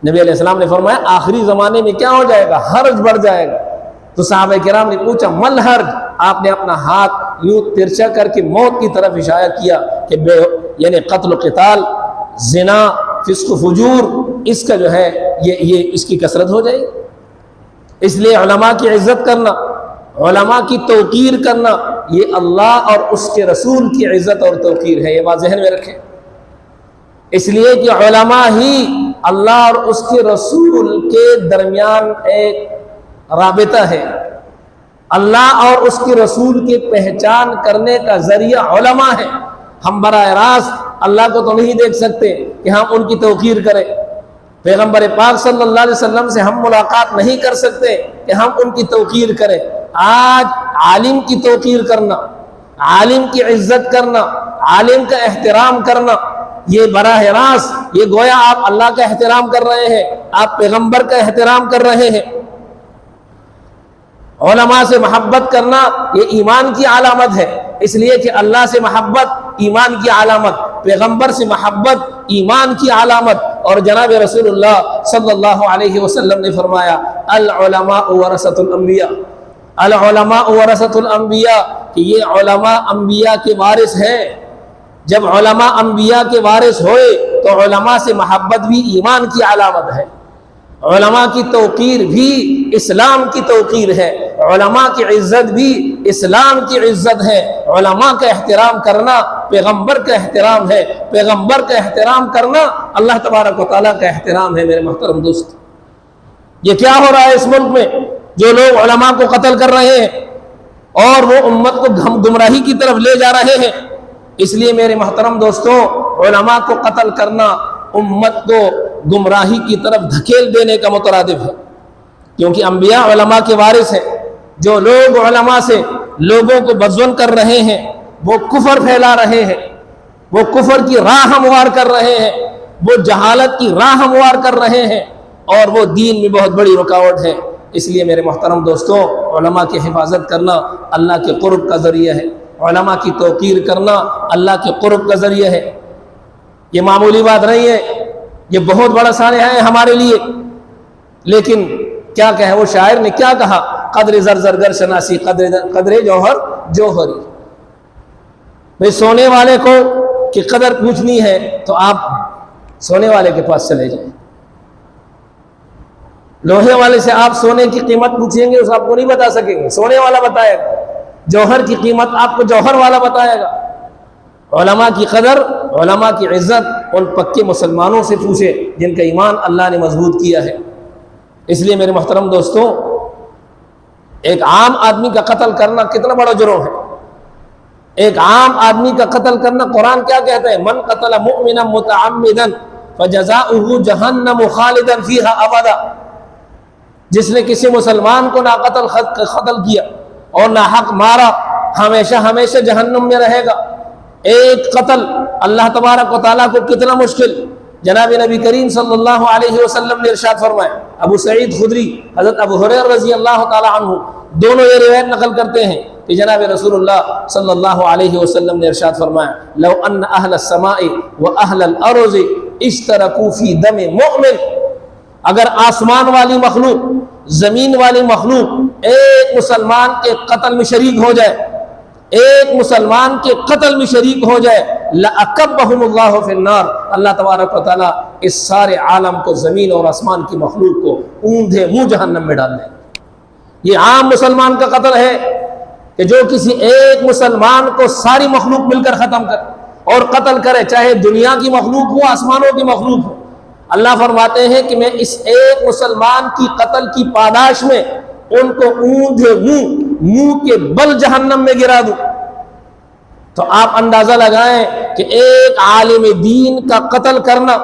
نبی علیہ السلام نے فرمایا آخری زمانے میں کیا ہو جائے گا؟ حرج بڑھ جائے گا۔ تو صحابہ کرام نے پوچھا مل حرج؟ آپ نے اپنا ہاتھ یوں ترچھا کر کے موت کی طرف اشارہ کیا کہ یعنی قتل و قتال، زنا، فسق و فجور، اس کا جو ہے یہ اس کی کثرت ہو جائے گی۔ اس لیے علماء کی عزت کرنا، علماء کی توقیر کرنا، یہ اللہ اور اس کے رسول کی عزت اور توقیر ہے، یہ بات ذہن میں رکھیں۔ اس لیے کہ علماء ہی اللہ اور اس کے رسول کے درمیان ایک رابطہ ہے۔ اللہ اور اس کے رسول کے پہچان کرنے کا ذریعہ علماء ہے۔ ہم براہ راست اللہ کو تو نہیں دیکھ سکتے کہ ہم ان کی توقیر کریں، پیغمبر پاک صلی اللہ علیہ وسلم سے ہم ملاقات نہیں کر سکتے کہ ہم ان کی توقیر کریں۔ آج عالم کی توقیر کرنا، عالم کی عزت کرنا، عالم کا احترام کرنا، یہ براہ راست یہ گویا آپ اللہ کا احترام کر رہے ہیں، آپ پیغمبر کا احترام کر رہے ہیں۔ علماء سے محبت کرنا یہ ایمان کی علامت ہے، اس لیے کہ اللہ سے محبت ایمان کی علامت، پیغمبر سے محبت ایمان کی علامت۔ اور جناب رسول اللہ صلی اللہ علیہ وسلم نے فرمایا العلماء ورثۃ الانبیاء، العلماء ورثۃ الانبیاء، کہ یہ علماء انبیاء کے وارث ہیں۔ جب علماء انبیاء کے وارث ہوئے تو علماء سے محبت بھی ایمان کی علامت ہے، علماء کی توقیر بھی اسلام کی توقیر ہے، علماء کی عزت بھی اسلام کی عزت ہے۔ علماء کا احترام کرنا پیغمبر کا احترام ہے، پیغمبر کا احترام کرنا اللہ تبارک و تعالیٰ کا احترام ہے۔ میرے محترم دوست، یہ کیا ہو رہا ہے اس ملک میں؟ جو لوگ علماء کو قتل کر رہے ہیں اور وہ امت کو گمراہی کی طرف لے جا رہے ہیں۔ اس لیے میرے محترم دوستوں، علماء کو قتل کرنا امت کو گمراہی کی طرف دھکیل دینے کا مترادف ہے، کیونکہ انبیاء علماء کے وارث ہیں۔ جو لوگ علماء سے لوگوں کو بدظن کر رہے ہیں، وہ کفر پھیلا رہے ہیں، وہ کفر کی راہ ہموار کر رہے ہیں، وہ جہالت کی راہ ہموار کر رہے ہیں، اور وہ دین میں بہت بڑی رکاوٹ ہے۔ اس لیے میرے محترم دوستوں، علماء کی حفاظت کرنا اللہ کے قرب کا ذریعہ ہے، علماء کی توقیر کرنا اللہ کے قرب کا ذریعہ ہے۔ یہ معمولی بات نہیں ہے، یہ بہت بڑا سانحہ ہے ہمارے لیے۔ لیکن کیا کہے وہ شاعر نے کیا کہا؟ قدر زر زرگر شناسی قدر جوہر جوہری۔ بھئی سونے والے کو کہ قدر پوچھنی ہے تو آپ سونے والے کے پاس چلے جائیں، لوہے والے سے آپ سونے کی قیمت پوچھیں گے اس آپ کو نہیں بتا سکیں گے، سونے والا بتائے گا۔ جوہر کی قیمت آپ کو جوہر والا بتائے گا۔ علماء کی قدر، علماء کی عزت ان پکے مسلمانوں سے پوچھے جن کا ایمان اللہ نے مضبوط کیا ہے۔ اس لیے میرے محترم دوستوں، ایک عام آدمی کا قتل کرنا کتنا بڑا جرم ہے۔ ایک عام آدمی کا قتل کرنا، قرآن کیا کہتا ہے؟ من قتل مؤمنا متعمدا فجزاؤہ جہنم خالدا فیہا ابدا۔ جس نے کسی مسلمان کو ناقتل قتل کیا اور ناحق مارا، ہمیشہ ہمیشہ جہنم میں رہے گا۔ ایک قتل اللہ تبارک و تعالیٰ کو کتنا مشکل۔ جناب نبی کریم صلی اللہ علیہ وسلم نے ارشاد فرمایا، ابو سعید خدری، حضرت ابو ہریرہ رضی اللہ تعالیٰ عنہ دونوں یہ روایت نقل کرتے ہیں کہ جناب رسول اللہ صلی اللہ علیہ وسلم نے ارشاد فرمایا، لو ان اہل السماء واہل الارض اشترکوا فی دم مؤمن، اگر آسمان والی مخلوق، زمین والی مخلوق ایک مسلمان کے قتل میں شریک ہو جائے، ایک مسلمان کے قتل میں شریک ہو جائے، لَأَكَبَّهُمُ اللَّهُ فِي النَّارِ، اللہ تبارک و تعالیٰ اس سارے عالم کو، زمین اور آسمان کی مخلوق کو اوندھے منہ جہنم میں ڈال دیں۔ یہ عام مسلمان کا قتل ہے کہ جو کسی ایک مسلمان کو ساری مخلوق مل کر ختم کرے اور قتل کرے، چاہے دنیا کی مخلوق ہو، آسمانوں کی مخلوق ہو۔ اللہ فرماتے ہیں کہ میں اس ایک مسلمان کی قتل کی پاداش میں ان کو اوندھے منہ کے بل جہنم میں گرا دوں۔ تو آپ اندازہ لگائیں کہ ایک عالم دین کا قتل کرنا،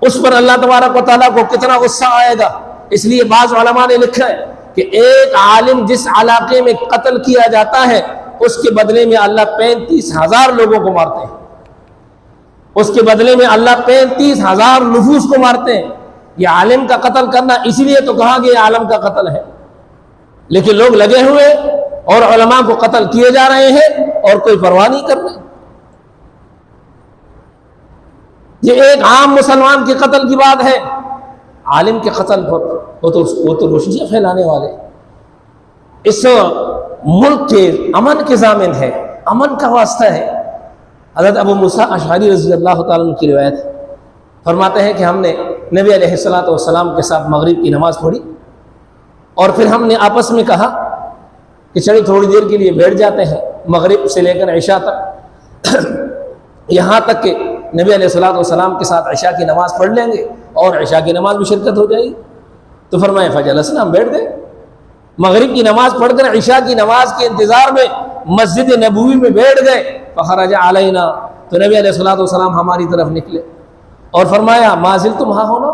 اس پر اللہ تبارک و تعالیٰ کو کتنا غصہ آئے گا۔ اس لیے بعض علماء نے لکھا ہے کہ ایک عالم جس علاقے میں قتل کیا جاتا ہے، اس کے بدلے میں اللہ 35,000 لوگوں کو مارتے ہیں، اس کے بدلے میں اللہ 35,000 نفوس کو مارتے ہیں۔ یہ عالم کا قتل کرنا اس لیے تو کہا گیا عالم کا قتل ہے، لیکن لوگ لگے ہوئے اور علماء کو قتل کیے جا رہے ہیں اور کوئی پرواہ نہیں کر رہے۔ یہ ایک عام مسلمان کے قتل کی بات ہے۔ عالم کے قتل پر وہ تو روشنیاں پھیلانے والے، اس ملک کے امن کے ضامن ہے، امن کا واسطہ ہے۔ حضرت ابو موسیٰ اشعری رضی اللہ تعالیٰ عنہ کی روایت ہے، فرماتے ہیں کہ ہم نے نبی علیہ السلام کے ساتھ مغرب کی نماز پڑھی، اور پھر ہم نے آپس میں کہا کہ چلیے تھوڑی دیر کے لیے بیٹھ جاتے ہیں، مغرب سے لے کر عشاء تک، یہاں تک کہ نبی علیہ السلام کے ساتھ عشاء کی نماز پڑھ لیں گے اور عشاء کی نماز میں شرکت ہو جائے گی۔ تو فرمایا فجلسنا، ہم بیٹھ گئے، مغرب کی نماز پڑھ کر عشاء کی نماز کے انتظار میں مسجد نبوی میں بیٹھ گئے۔ فخرج علینا، تو نبی علیہ السلام ہماری طرف نکلے اور فرمایا ما زلتم ہاں ہونا،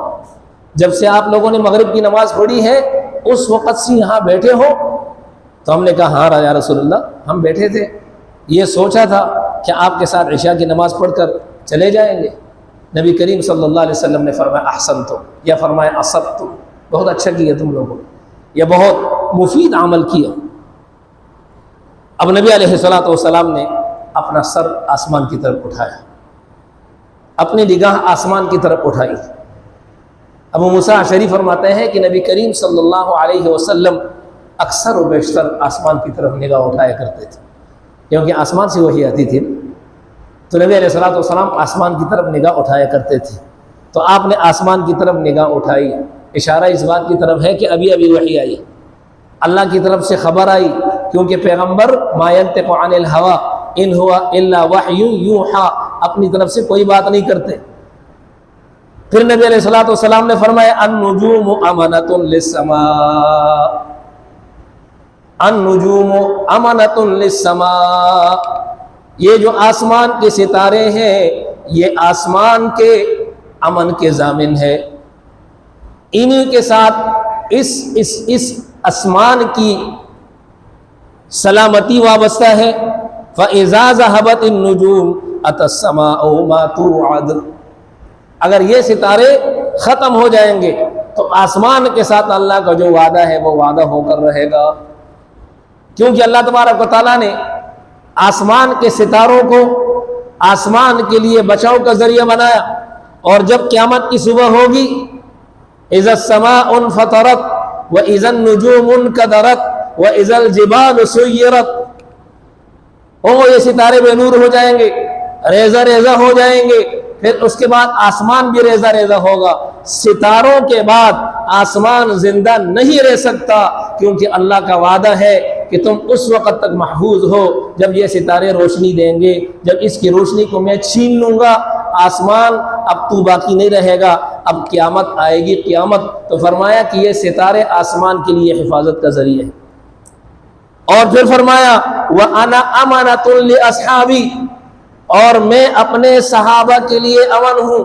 جب سے آپ لوگوں نے مغرب کی نماز پڑھی ہے اس وقت سے یہاں بیٹھے ہو؟ تو ہم نے کہا ہاں یا رسول اللہ، ہم بیٹھے تھے، یہ سوچا تھا کہ آپ کے ساتھ عشاء کی نماز پڑھ کر چلے جائیں گے۔ نبی کریم صلی اللہ علیہ وسلم نے فرمایا احسنتم، یا فرمایا اصبتم، بہت اچھا کیا تم لوگوں نے، یہ بہت مفید عمل کیا۔ اب نبی علیہ السلام نے اپنا سر آسمان کی طرف اٹھایا، اپنی نگاہ آسمان کی طرف اٹھائی۔ ابو موسیٰ اشعری فرماتے ہیں کہ نبی کریم صلی اللہ علیہ وسلم اکثر و بیشتر آسمان کی طرف نگاہ اٹھایا کرتے تھے، کیونکہ آسمان سے وحی آتی تھی، تو نبی علیہ السلام آسمان کی طرف نگاہ اٹھایا کرتے تھے۔ تو آپ نے آسمان کی طرف نگاہ اٹھائی، اشارہ اس بات کی طرف ہے کہ ابھی ابھی وحی آئی، اللہ کی طرف سے خبر آئی، کیونکہ پیغمبر ما ینطق عن الہوا ان ہوا الا وحی یوحی، اپنی طرف سے کوئی بات نہیں کرتے۔ پھر نبی علیہ السلام نے فرمایا النجوم امانۃ للسماء، النجوم امانۃ للسماء، یہ جو آسمان کے ستارے ہیں یہ آسمان کے امن کے ضامن ہے، انہی کے ساتھ اس آسمان کی سلامتی وابستہ ہے۔ فَإِذَا ذَهَبَتِ النُّجُومُ أَتَى السَّمَاءُ مَا تُوعَدُ، اگر یہ ستارے ختم ہو جائیں گے تو آسمان کے ساتھ اللہ کا جو وعدہ ہے وہ وعدہ ہو کر رہے گا، کیونکہ اللہ تبارک و تعالیٰ نے آسمان کے ستاروں کو آسمان کے لیے بچاؤ کا ذریعہ بنایا، اور جب قیامت کی صبح ہوگی اذا السماء انفطرت واذا النجوم انکدرت واذا الجبال سیرت، یہ ستارے بے نور ہو جائیں گے، ریزہ ریزہ ہو جائیں گے، پھر اس کے بعد آسمان بھی ریزہ ریزہ ہوگا۔ ستاروں کے بعد آسمان زندہ نہیں رہ سکتا، کیونکہ اللہ کا وعدہ ہے کہ تم اس وقت تک محفوظ ہو جب یہ ستارے روشنی دیں گے، جب اس کی روشنی کو میں چھین لوں گا آسمان اب تو باقی نہیں رہے گا، اب قیامت آئے گی قیامت۔ تو فرمایا کہ یہ ستارے آسمان کے لیے حفاظت کا ذریعہ ہے، اور پھر فرمایا وَأَنَا أَمَنَةٌ لِأَصْحَابِي، اور میں اپنے صحابہ کے لیے امن ہوں،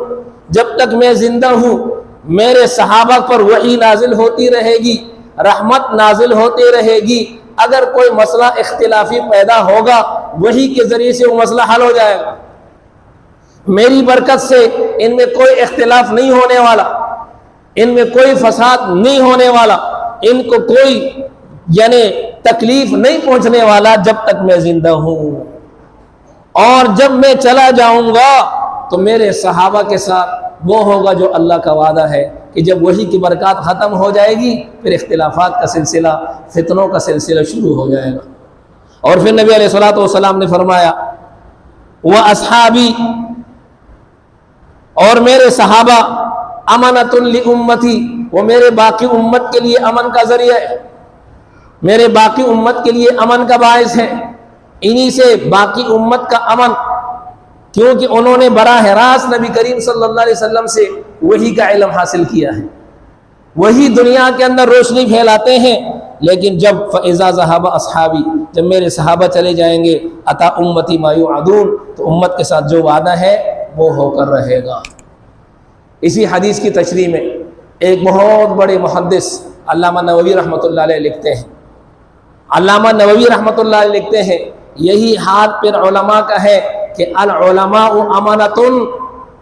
جب تک میں زندہ ہوں میرے صحابہ پر وحی نازل ہوتی رہے گی، رحمت نازل ہوتی رہے گی، اگر کوئی مسئلہ اختلافی پیدا ہوگا وحی کے ذریعے سے وہ مسئلہ حل ہو جائے گا، میری برکت سے ان میں کوئی اختلاف نہیں ہونے والا، ان میں کوئی فساد نہیں ہونے والا، ان کو کوئی یعنی تکلیف نہیں پہنچنے والا جب تک میں زندہ ہوں، اور جب میں چلا جاؤں گا تو میرے صحابہ کے ساتھ وہ ہوگا جو اللہ کا وعدہ ہے کہ جب وحی کی برکات ختم ہو جائے گی پھر اختلافات کا سلسلہ، فتنوں کا سلسلہ شروع ہو جائے گا۔ اور پھر نبی علیہ السلام نے فرمایا وَأَصْحَابِي، اور میرے صحابہ امانۃ لِأُمَّتِي، وہ میرے باقی امت کے لیے امن کا ذریعہ ہے، میرے باقی امت کے لیے امن کا باعث ہے، انہی سے باقی امت کا امن، کیونکہ انہوں نے براہ راست نبی کریم صلی اللہ علیہ وسلم سے وحی کا علم حاصل کیا ہے، وہی دنیا کے اندر روشنی پھیلاتے ہیں۔ لیکن جب فَإِذَا ذَهَبَ أَصْحَابِي، جب میرے صحابہ چلے جائیں گے عطا امتی ما یوعدون، تو امت کے ساتھ جو وعدہ ہے وہ ہو کر رہے گا۔ اسی حدیث کی تشریح میں ایک بہت بڑے محدث علامہ نووی رحمۃ اللہ علیہ لکھتے ہیں، علامہ نووی رحمۃ اللہ علیہ لکھتے ہیں یہی حال پھر علماء کا ہے کہ العلماء امانۃ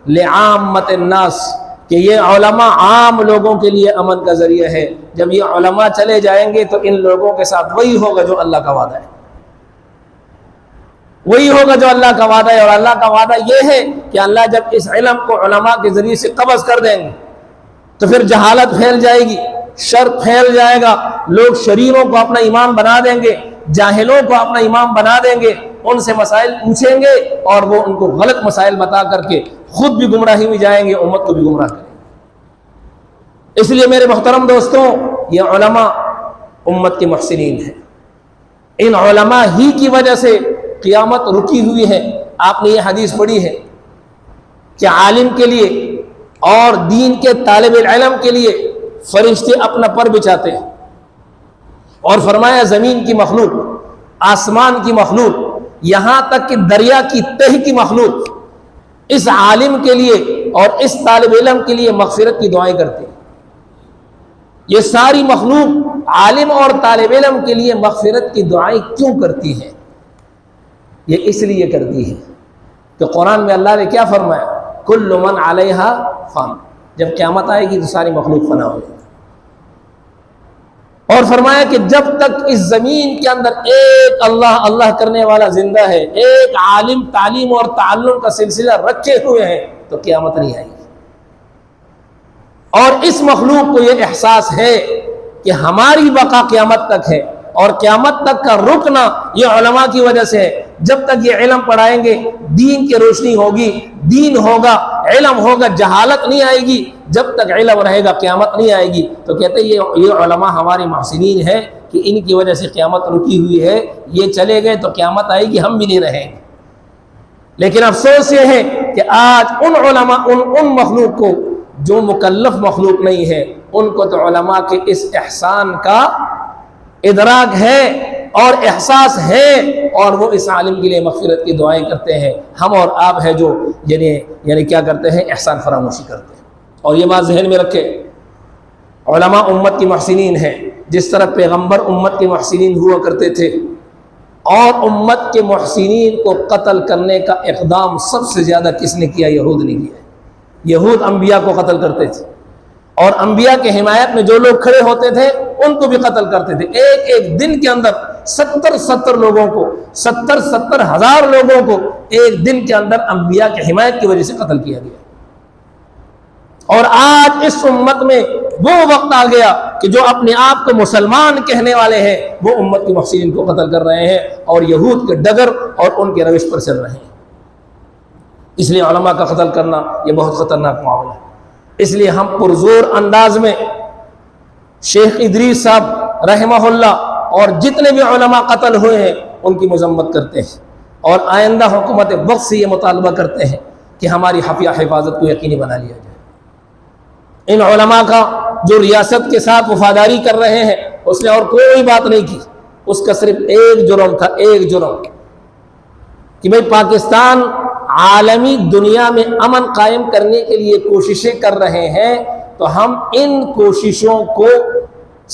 لعامۃ الناس، کہ یہ علماء عام لوگوں کے لیے امن کا ذریعہ ہے، جب یہ علماء چلے جائیں گے تو ان لوگوں کے ساتھ وہی ہوگا جو اللہ کا وعدہ ہے، وہی ہوگا جو اللہ کا وعدہ ہے۔ اور اللہ کا وعدہ یہ ہے کہ اللہ جب اس علم کو علماء کے ذریعے سے قبض کر دیں گے تو پھر جہالت پھیل جائے گی، شر پھیل جائے گا، لوگ شریروں کو اپنا امام بنا دیں گے، جاہلوں کو اپنا امام بنا دیں گے، ان سے مسائل پوچھیں گے اور وہ ان کو غلط مسائل بتا کر کے خود بھی گمراہی میں جائیں گے، امت کو بھی گمراہ کریں گے۔ اس لیے میرے محترم دوستوں، یہ علماء امت کے محسنین ہیں، ان علماء ہی کی وجہ سے قیامت رکی ہوئی ہے۔ آپ نے یہ حدیث پڑھی ہے کہ عالم کے لیے اور دین کے طالب العلم کے لیے فرشتے اپنا پر بچھاتے ہیں، اور فرمایا زمین کی مخلوق، آسمان کی مخلوق، یہاں تک کہ دریا کی تہ کی مخلوق اس عالم کے لیے اور اس طالب علم کے لیے مغفرت کی دعائیں کرتی ہیں۔ یہ ساری مخلوق عالم اور طالب علم کے لیے مغفرت کی دعائیں کیوں کرتی ہیں؟ یہ اس لیے کرتی ہے کہ قرآن میں اللہ نے کیا فرمایا؟ کل من علیہا فان، جب قیامت آئے گی تو ساری مخلوق فنا ہو جائے گی، اور فرمایا کہ جب تک اس زمین کے اندر ایک اللہ اللہ کرنے والا زندہ ہے، ایک عالم تعلیم اور تعلم کا سلسلہ رکھے ہوئے ہیں، تو قیامت نہیں آئے گی۔ اور اس مخلوق کو یہ احساس ہے کہ ہماری بقا قیامت تک ہے، اور قیامت تک کا رکنا یہ علماء کی وجہ سے ہے۔ جب تک یہ علم پڑھائیں گے، دین کی روشنی ہوگی، دین ہوگا، علم ہوگا، جہالت نہیں آئے گی، جب تک علم رہے گا قیامت نہیں آئے گی۔ تو کہتے ہیں یہ علماء ہمارے محسنین ہیں کہ ان کی وجہ سے قیامت رکی ہوئی ہے، یہ چلے گئے تو قیامت آئے گی، ہم بھی نہیں رہیں گے۔ لیکن افسوس یہ ہے کہ آج ان علماء ان مخلوق کو جو مکلف مخلوق نہیں ہے، ان کو تو علماء کے اس احسان کا ادراک ہے اور احساس ہے، اور وہ اس عالم کے لیے مغفرت کی دعائیں کرتے ہیں۔ ہم اور آپ ہے جو یعنی کیا کرتے ہیں؟ احسان فراموشی کرتے ہیں۔ اور یہ بات ذہن میں رکھے، علماء امت کی محسنین ہیں، جس طرح پیغمبر امت کے محسنین ہوا کرتے تھے، اور امت کے محسنین کو قتل کرنے کا اقدام سب سے زیادہ کس نے کیا؟ یہود نے کیا۔ یہود انبیاء کو قتل کرتے تھے، اور انبیاء کے حمایت میں جو لوگ کھڑے ہوتے تھے ان کو بھی قتل کرتے تھے۔ ایک دن کے اندر 70 لوگوں کو، 70 ہزار لوگوں کو ایک دن کے اندر انبیاء کی حمایت کی وجہ سے قتل کیا گیا۔ اور آج اس امت میں وہ وقت آ گیا کہ جو اپنے آپ کو مسلمان کہنے والے ہیں وہ امت کے محسنین کو قتل کر رہے ہیں، اور یہود کے ڈگر اور ان کے روش پر چل رہے ہیں۔ اس لیے علماء کا قتل کرنا یہ بہت خطرناک معاملہ ہے۔ اس لیے ہم پرزور انداز میں شیخ ادریس صاحب رحمہ اللہ اور جتنے بھی علماء قتل ہوئے ہیں ان کی مذمت کرتے ہیں، اور آئندہ حکومت وقت سے یہ مطالبہ کرتے ہیں کہ ہماری حفاظت کو یقینی بنا لیا جائے۔ ان علماء کا جو ریاست کے ساتھ وفاداری کر رہے ہیں، اس نے اور کوئی بات نہیں کی، اس کا صرف ایک جرم تھا، ایک جرم، کہ بھئی پاکستان عالمی دنیا میں امن قائم کرنے کے لیے کوششیں کر رہے ہیں، تو ہم ان کوششوں کو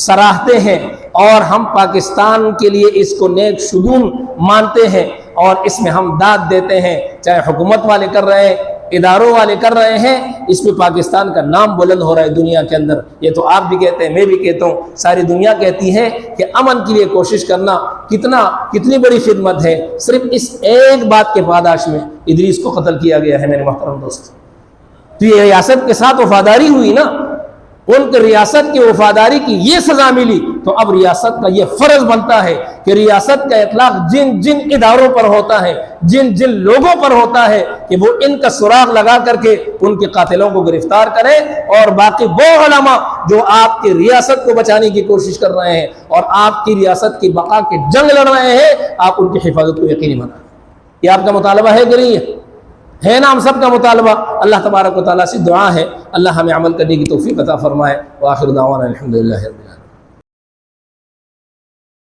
سراہتے ہیں، اور ہم پاکستان کے لیے اس کو نیک شگون مانتے ہیں، اور اس میں ہم داد دیتے ہیں، چاہے حکومت والے کر رہے ہیں، اداروں والے کر رہے ہیں، اس میں پاکستان کا نام بلند ہو رہا ہے دنیا کے اندر۔ یہ تو آپ بھی کہتے ہیں، میں بھی کہتا ہوں، ساری دنیا کہتی ہے کہ امن کے لیے کوشش کرنا کتنی بڑی خدمت ہے۔ صرف اس ایک بات کے پاداش میں ادریس کو قتل کیا گیا ہے۔ میرے محترم دوست، تو یہ ریاست کے ساتھ وفاداری ہوئی نا، ان کے ریاست کی وفاداری کی یہ سزا ملی، تو اب ریاست کا یہ فرض بنتا ہے کہ ریاست کا اطلاق جن اداروں پر ہوتا ہے، جن لوگوں پر ہوتا ہے، کہ وہ ان کا سراغ لگا کر کے ان کے قاتلوں کو گرفتار کرے، اور باقی وہ علماء جو آپ کی ریاست کو بچانے کی کوشش کر رہے ہیں اور آپ کی ریاست کی بقا کی جنگ لڑ رہے ہیں، آپ ان کی حفاظت کو یقینی بنائیں۔ یہ آپ کا مطالبہ ہے کہ نہیں ہے نا؟ ہم سب کا مطالبہ۔ اللہ تبارک و تعالیٰ سے دعا ہے اللہ ہمیں عمل کرنے کی توفیق عطا فرمائے۔ وآخر دعوانا الحمدللہ رب العالمین۔